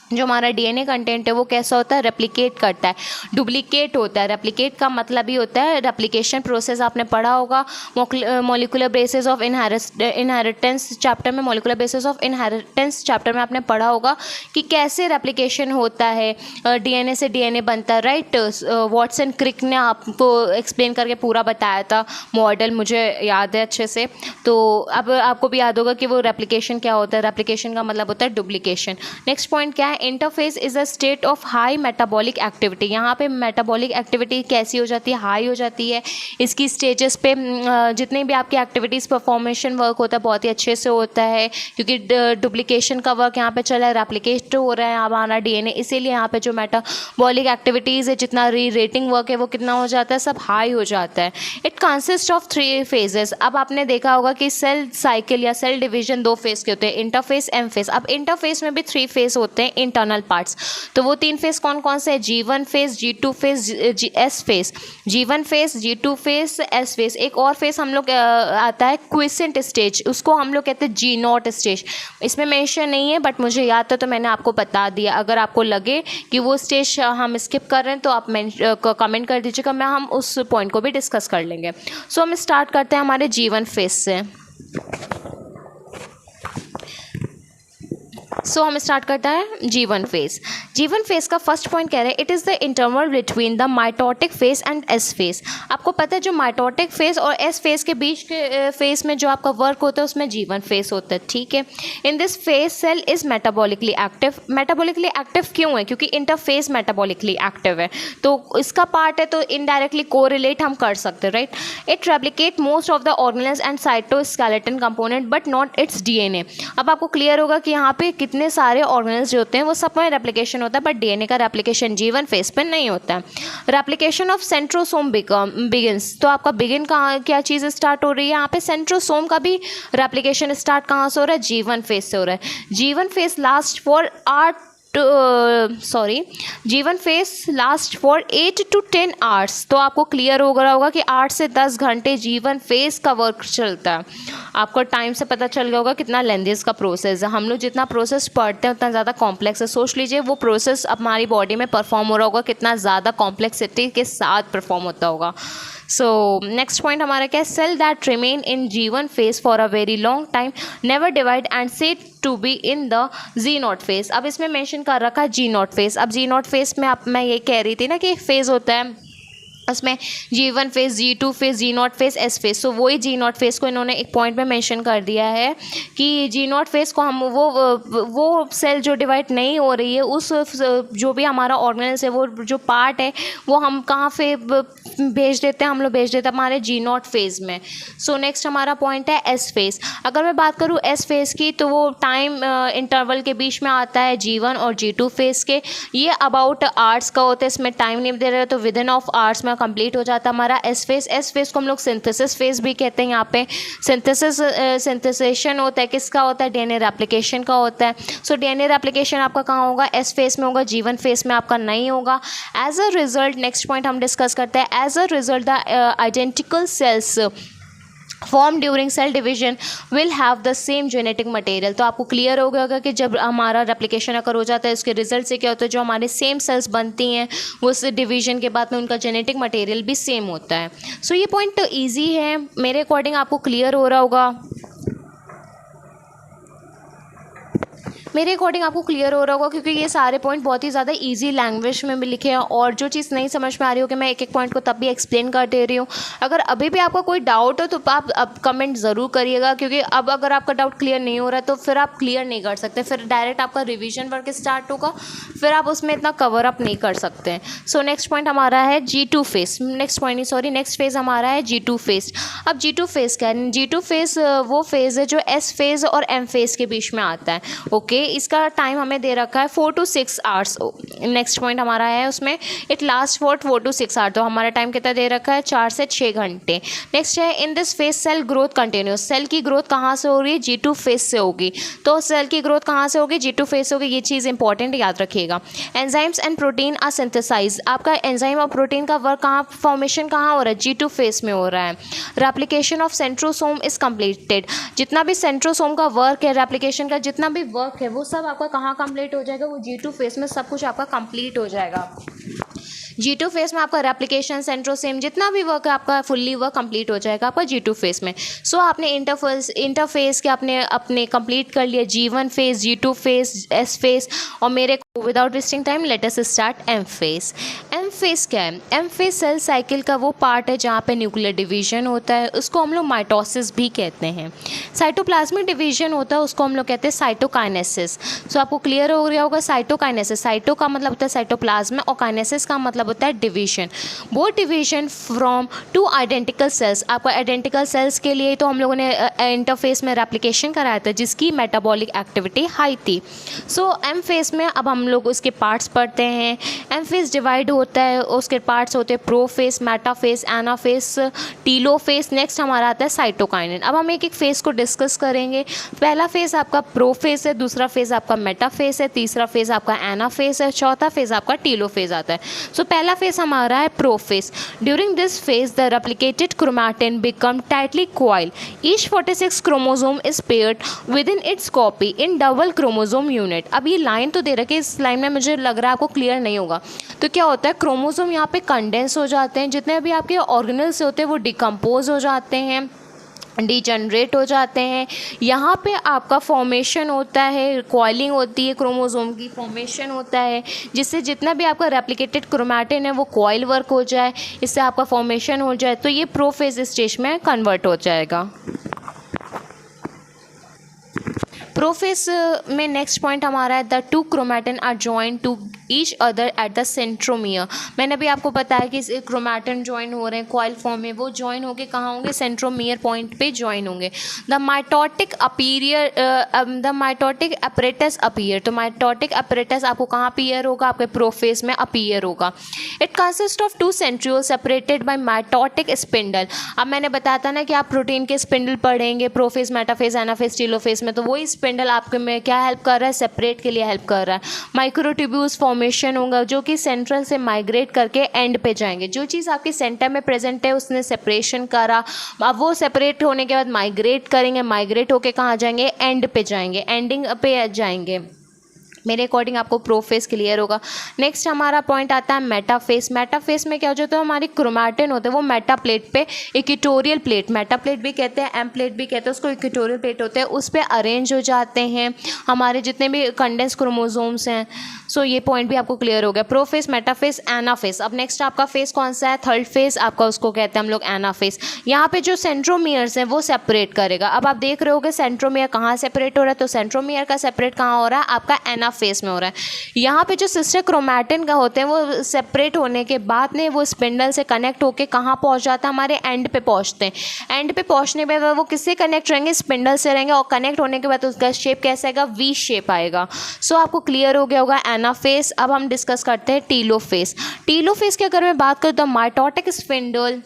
जो हमारा डीएनए कंटेंट है वो कैसा होता है, रेप्लिकेट करता है, डुप्लीकेट होता है। रेप्लिकेट का मतलब ही होता है रेप्लिकेशन प्रोसेस। आपने पढ़ा होगा molecular basis of inheritance chapter में, molecular basis of inheritance chapter में आपने पढ़ा होगा कि कैसे रेप्लिकेशन होता है, डीएनए से डीएनए बनता है, राइट। वॉटसन क्रिक ने आपको एक्सप्लेन करके पूरा बताया था मॉडल, मुझे याद है अच्छे से। तो अब आपको भी याद होगा कि वो रेप्लिकेशन क्या होता है। रेप्लिकेशन का मतलब होता है डुप्लीकेशन। नेक्स्ट पॉइंट क्या है, है interface is a state of high metabolic activity. यहाँ पे मेटाबॉलिक एक्टिविटी कैसी हो जाती है, हाई हो जाती है। इसकी स्टेजेस पे जितने भी आपकी एक्टिविटीज़ परफॉर्मेशन वर्क होता है बहुत ही अच्छे से होता है, क्योंकि डुप्लीकेशन का वर्क यहाँ पे चला है, रेप्लिकेट हो रहा है हमारा डीएनए, इसीलिए यहाँ पे जो मेटाबॉलिक एक्टिविटीज़ है, जितना री रेटिंग वर्क है वो कितना हो जाता है, सब हाई हो जाता है। It consist of 3 phases. अब आपने देखा होगा कि सेल साइकिल या सेल डिवीजन 2 फेज के होते हैं, इंटरफेस, एम फेज। अब इंटरफेस में भी 3 फेज होते हैं इंटरनल पार्ट्स। तो वो 3 फेज कौन कौन से हैं? G1 phase, G2 phase, S phase. G1 phase, G2 phase, S phase. एक और फेज हम लोग आता है क्विसेंट स्टेज, उसको हम लोग कहते हैं G0 स्टेज। इसमें मेंशन नहीं है बट मुझे याद था तो मैंने आपको बता दिया। अगर आपको लगे कि वो स्टेज हम स्किप कर रहे हैं तो आप कमेंट कर दीजिएगा, मैं हम उस पॉइंट को भी डिस्कस कर लेंगे। सो हम स्टार्ट करते हैं हमारे G1 फेज से। सो हम स्टार्ट करता है G1 फेज। G1 फेज का फर्स्ट पॉइंट कह रहे हैं it is the interval between the mitotic phase and S phase. आपको पता है जो माइटोटिक फेज और एस फेज के बीच के फेज में जो आपका वर्क होता है उसमें G1 फेज होता है, ठीक है। In this phase cell is metabolically active. Metabolically active क्यों है? क्योंकि इंटरफेज मेटाबॉलिकली एक्टिव है, तो इसका पार्ट है, तो इनडायरेक्टली कोरिलेट हम कर सकते हैं, right. It replicate most of the organelles and cytoskeleton component but not it's DNA. अब आपको क्लियर होगा कि यहाँ पे कितने सारे ऑर्गेनेल्स जो होते हैं वो सब में रेप्लिकेशन होता है, बट डीएनए का रेप्लिकेशन G1 फेज पे नहीं होता है। Replication of centrosome begins. तो आपका बिगिन कहाँ, क्या चीज़ स्टार्ट हो रही है? यहाँ पे सेंट्रोसोम का भी रेप्लिकेशन स्टार्ट कहाँ से हो रहा है? G1 फेज से हो रहा है। G1 phase last for G1 phase last for 8 to 10 hours. तो आपको क्लियर हो गया होगा कि 8 से 10 घंटे G1 फेज का वर्क चलता है। आपको टाइम से पता चल गया होगा कितना लेंथी इसका प्रोसेस है। हम लोग जितना प्रोसेस पढ़ते हैं उतना ज़्यादा कॉम्प्लेक्स है। सोच लीजिए वो प्रोसेस हमारी बॉडी में परफॉर्म हो रहा होगा, कितना ज़्यादा कॉम्प्लेक्सिटी के साथ परफॉर्म होता होगा। सो नेक्स्ट पॉइंट हमारा क्या है? Cell that remain in G1 phase for a very long time never divide and said to be in the G0 phase. अब इसमें मेंशन कर रखा है G0 फेज। अब G0 फेज में मैं ये कह रही थी ना कि एक फेज होता है, उसमें G1 phase, G2 phase, G0 phase, S phase. So वही G0 फेज को इन्होंने एक पॉइंट में मेंशन कर दिया है कि G0 फेज को हम वो सेल जो डिवाइड नहीं हो रही है, उस जो भी हमारा ऑर्गेनेल्स है, वो जो पार्ट है वो हम कहाँ पे भेज देते हैं? हम लोग भेज देते हैं हमारे G0 फेज में। सो नेक्स्ट हमारा पॉइंट है S फेज। अगर मैं बात करूँ S फेज की तो वो टाइम इंटरवल के बीच में आता है G1 और G2 फेज के। ये अबाउट आवर्स का होता है, इसमें टाइम नहीं दे रहे, तो विद इन ऑफ आवर्स में कंप्लीट हो जाता है हमारा S फेज। S फेज को हम लोग सिंथेसिस फेज भी कहते हैं। यहाँ पे सिंथेसाइजेशन होता है, किसका होता है? डीएनए रेप्लिकेशन का होता है। सो डीएनए रेप्लिकेशन आपका कहाँ होगा? S फेज में होगा, G1 फेज में आपका नहीं होगा। As a result next point हम डिस्कस करते हैं, as a result the identical cells form during cell division will have the same genetic material. तो आपको क्लियर हो गया होगा कि जब हमारा रेप्लिकेशन अगर हो जाता है उसके रिजल्ट से क्या होता है, जो हमारे सेम सेल्स बनती हैं वो उस डिवीजन के बाद में उनका जेनेटिक मटेरियल भी सेम होता है। सो ये पॉइंट तो ईजी है, मेरे अकॉर्डिंग आपको क्लियर हो रहा होगा। मेरे अकॉर्डिंग आपको क्लियर हो रहा होगा क्योंकि ये सारे पॉइंट बहुत ही ज़्यादा इजी लैंग्वेज में भी लिखे हैं, और जो चीज़ नहीं समझ में आ रही हो कि मैं एक एक पॉइंट को तब भी एक्सप्लेन कर दे रही हूँ। अगर अभी भी आपका कोई डाउट हो तो आप अब कमेंट ज़रूर करिएगा, क्योंकि अब अगर आपका डाउट क्लियर नहीं हो रहा है तो फिर आप क्लियर नहीं कर सकते, फिर डायरेक्ट आपका रिविजन वर्क स्टार्ट होगा, फिर आप उसमें इतना कवर अप नहीं कर सकते हैं। सो नेक्स्ट पॉइंट हमारा है G2 फेज। नेक्स्ट फेज हमारा है G2 फेज। अब G2 फेज क्या है? G2 फेज वो फेज है जो S फेज और M फेज के बीच में आता है, ओके। इसका टाइम हमें दे रखा है 4 to 6 आवर्स। नेक्स्ट पॉइंट हमारा है उसमें it last for 4 to 6 hours. तो हमारा टाइम कितना दे रखा है? 4 से 6 घंटे। नेक्स्ट है in this phase cell growth continues. Cell की ग्रोथ कहाँ से हो रही है? G2 फेज से होगी। तो सेल की ग्रोथ कहाँ से होगी? G2 फेज से होगी। ये चीज़ इंपॉर्टेंट याद रखिएगा। Enzymes and protein are synthesize. आपका एंजाइम और प्रोटीन का वर्क कहाँ, फॉर्मेशन कहाँ हो रहा है? G2 फेज में हो रहा है। Replication of centrosome is completed. जितना भी सेंट्रोसोम का वर्क है, रेप्लिकेशन का जितना भी वर्क है, वो सब आपका कहाँ कंप्लीट हो जाएगा? वो G2 फेज में सब कुछ आपका कंप्लीट हो जाएगा। G2 फेज में आपका रेप्लिकेशन, सेंट्रोसेम, जितना भी वर्क है आपका फुल्ली वर्क कंप्लीट हो जाएगा आपका G2 फेज में। सो आपने इंटरफेज के अपने कंप्लीट कर लिया G1 phase, G2 phase, S phase, और मेरे without wasting time let us start M phase. M phase क्या है? एम फेज सेल साइकिल का वो पार्ट है जहाँ पे न्यूक्लियर डिवीजन होता है, उसको हम लोग माइटोसिस भी कहते हैं। साइटोप्लाज्मिक डिवीजन होता है, उसको हम लोग कहते हैं साइटोकाइनेसिस। सो आपको क्लियर हो गया होगा साइटोकाइनेसिस। साइटो का मतलब होता है साइटोप्लाज्म और काइनेसिस का मतलब होता है डिवीजन। वो division from two identical sales. आपको आइडेंटिकल सेल्स के लिए तो हम लोगों ने इंटरफेस में रेप्लिकेशन कराया था जिसकी मेटाबॉलिक एक्टिविटी हाई थी। सो एम फेज में अब हम लोग उसके पार्ट्स पढ़ते हैं। एम फेज डिवाइड होता है, उसके पार्ट्स होते हैं prophase, metaphase, anaphase, telophase. Next हमारा आता है साइटोकाइनेन। अब हम एक एक फेज को डिस्कस करेंगे। पहला फेज आपका प्रोफेज है, दूसरा फेज आपका मेटाफेज है, तीसरा फेज आपका एनाफेज है, चौथा फेज आपका टीलोफेज आता है। सो पहला फेज हमारा है prophase. During this phase the replicated chromatin become tightly coiled. Each 46 chromosome is paired within its copy in double chromosome unit. अब ये लाइन तो दे रखी है, इस लाइन में मुझे लग रहा है आपको क्लियर नहीं होगा। तो क्या होता है, क्रोमोसोम यहाँ पे कंडेंस हो जाते हैं, जितने भी आपके ऑर्गेनल्स होते हैं वो डिकम्पोज हो जाते हैं, डिजनरेट हो जाते हैं। यहाँ पे आपका फॉर्मेशन होता है, कॉइलिंग होती है, क्रोमोसोम की फॉर्मेशन होता है, जिससे जितना भी आपका रेप्लिकेटेड क्रोमैटिन है वो कॉइल वर्क हो जाए, इससे आपका फॉर्मेशन हो जाए, तो ये प्रोफेज स्टेज में कन्वर्ट हो जाएगा। प्रोफेज में नेक्स्ट पॉइंट हमारा है the two chromatin are joint to each other at the centromere. मैंने अभी आपको बताया कि क्रोमैटिन ज्वाइन हो रहे हैं कॉइल फॉर्म में, वो ज्वाइन होके कहाँ होंगे? सेंट्रोमियर पॉइंट पे ज्वाइन होंगे। The mitotic apparatus appear. तो माइटोटिक अपरेटस आपको कहाँ अपीयर होगा? आपके प्रोफेज में अपीयर होगा। It consist of to centriole separated by mitotic spindle. अब मैंने बताया था ना कि आप प्रोटीन के स्पिंडल पढ़ेंगे प्रोफेज, मेटाफेज, एनाफेज, टीलोफेज में, तो वही स्पिंडल आपके में क्या हेल्प कर रहा है? सेपरेट के लिए हेल्प कर रहा है। माइक्रोट्यूब्यूल्स फॉर्मेशन होगा जो कि सेंट्रल से माइग्रेट करके एंड पे जाएंगे। जो चीज़ आपके सेंटर में प्रेजेंट है उसने सेपरेशन करा, अब वो सेपरेट होने के बाद माइग्रेट करेंगे, माइग्रेट होके कहाँ जाएंगे? एंड पे जाएंगे, एंडिंग पे जाएंगे। मेरे अकॉर्डिंग आपको प्रोफेज क्लियर होगा। नेक्स्ट हमारा पॉइंट आता है मेटाफेज। मेटाफेज में क्या हो जाता है? हमारी क्रोमैटिन होते हैं वो मेटा प्लेट पे, इक्वेटोरियल प्लेट, मेटा प्लेट भी कहते हैं, एम प्लेट भी कहते हैं, उसको इक्वेटोरियल प्लेट होते हैं, उस पर अरेंज हो जाते हैं हमारे जितने भी कंडेंस क्रोमोसोम्स हैं। सो ये पॉइंट भी आपको क्लियर हो गया। Prophase, metaphase, anaphase. अब नेक्स्ट आपका फेज कौन सा है? थर्ड फेज आपका, उसको कहते हैं हम लोग एनाफेज। यहाँ पे जो सेंट्रोमियर्स हैं वो सेपरेट करेगा। अब आप देख रहे होगे सेंट्रोमियर कहाँ सेपरेट हो रहा है, तो सेंट्रोमियर का सेपरेट कहाँ हो रहा है? आपका एनाफेज में हो रहा है। यहाँ पे जो सिस्टर क्रोमैटिन का होते हैं वो सेपरेट होने के बाद में वो स्पिंडल से कनेक्ट होके कहाँ पहुँच जाता है? हमारे एंड पे पहुँचते हैं। एंड पे पहुँचने पे वो किससे कनेक्ट रहेंगे? स्पिंडल से रहेंगे, और कनेक्ट होने के बाद उसका शेप कैसा आएगा? वी शेप आएगा। सो आपको क्लियर हो गया होगा एनाफेज। अब हम डिस्कस करते हैं टीलोफेज। टीलोफेज की अगर मैं बात करूँ तो माइटोटिक स्पिंडल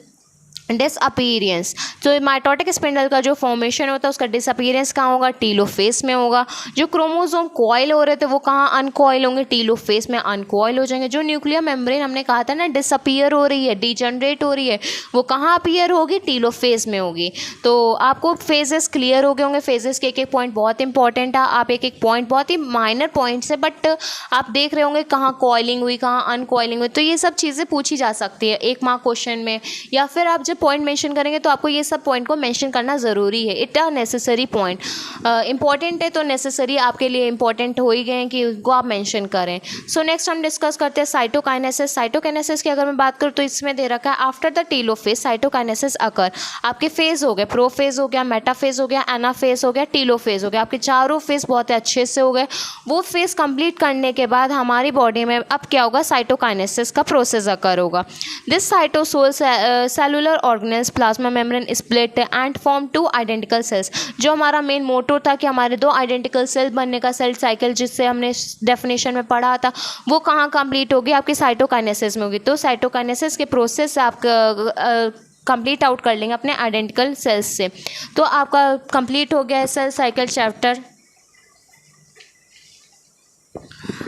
डिसअपीयरेंस। तो माइटोटिक स्पिंडल का जो फॉर्मेशन होता है उसका डिसअपीयरेंस कहाँ होगा? टीलोफेज में होगा। जो क्रोमोसोम कॉइल हो रहे थे वो कहाँ अनकॉइल होंगे? टीलोफेज में अनकॉइल हो जाएंगे। जो न्यूक्लियर मेम्ब्रेन हमने कहा था ना डिसअपीयर हो रही है, डिजनरेट हो रही है, वो कहाँ अपीयर होगी? टीलोफेज में होगी। तो आपको फेजेस क्लियर हो गए होंगे। फेजेस के एक एक पॉइंट बहुत इंपॉर्टेंट है। आप एक एक पॉइंट बहुत ही माइनर पॉइंट्स है, बट आप देख रहे होंगे कहाँ कॉइलिंग हुई, कहाँ अनकॉइलिंग हुई, तो ये सब चीज़ें पूछी जा सकती है एक मार्क क्वेश्चन में, या फिर आप जब पॉइंट मेंशन करेंगे तो आपको ये सब पॉइंट को मेंशन करना ज़रूरी है। It are necessary point, important है तो नेसेसरी आपके लिए इंपॉर्टेंट हो ही गए हैं कि उनको आप मेंशन करें। सो नेक्स्ट हम डिस्कस करते हैं साइटोकाइनेसिस। साइटोकाइनेसिस की अगर मैं बात करूँ तो इसमें दे रखा है आफ्टर द टीलोफेज साइटोकाइनेसिस अकर। आपके फेज हो गए, प्रोफेज हो गया, मेटाफेज हो गया, एनाफेज हो गया, टीलोफेज हो गया। आपके चारों फेज बहुत अच्छे से हो गए। वो फेज कंप्लीट करने के बाद हमारी बॉडी में अब क्या होगा? साइटोकाइनेसिस का प्रोसेस अकर होगा। This cytosol cellular organelles plasma membrane split and form two identical sales. जो हमारा मेन मोटो था कि हमारे दो आइडेंटिकल सेल बनने का, सेल साइकिल जिससे हमने डेफिनेशन में पढ़ा था, वो कहाँ कंप्लीट होगी? आपकी साइटोकाइनेसिस में होगी। तो साइटोकाइनेसिस के प्रोसेस से आप कंप्लीट आउट कर लेंगे अपने आइडेंटिकल सेल्स से। तो आपका कंप्लीट हो गया है सेल साइकिल चैप्टर।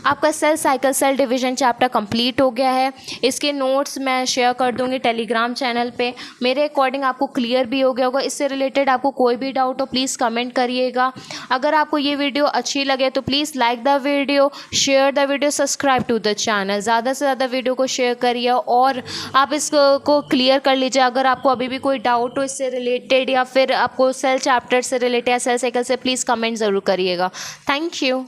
आपका cell cycle cell division chapter complete हो गया है। इसके नोट्स मैं शेयर कर दूंगी टेलीग्राम चैनल पे। मेरे अकॉर्डिंग आपको क्लियर भी हो गया होगा। इससे रिलेटेड आपको कोई भी डाउट हो प्लीज़ कमेंट करिएगा। अगर आपको ये वीडियो अच्छी लगे तो please like the video, share the video, subscribe to the channel. ज़्यादा से ज़्यादा वीडियो को शेयर करिए और आप इसको क्लियर कर लीजिए। अगर आपको अभी भी कोई डाउट हो इससे रिलेटेड या फिर आपको सेल चैप्टर से रिलेटेड या सेल साइकिल से, प्लीज़ कमेंट ज़रूर करिएगा। Thank you.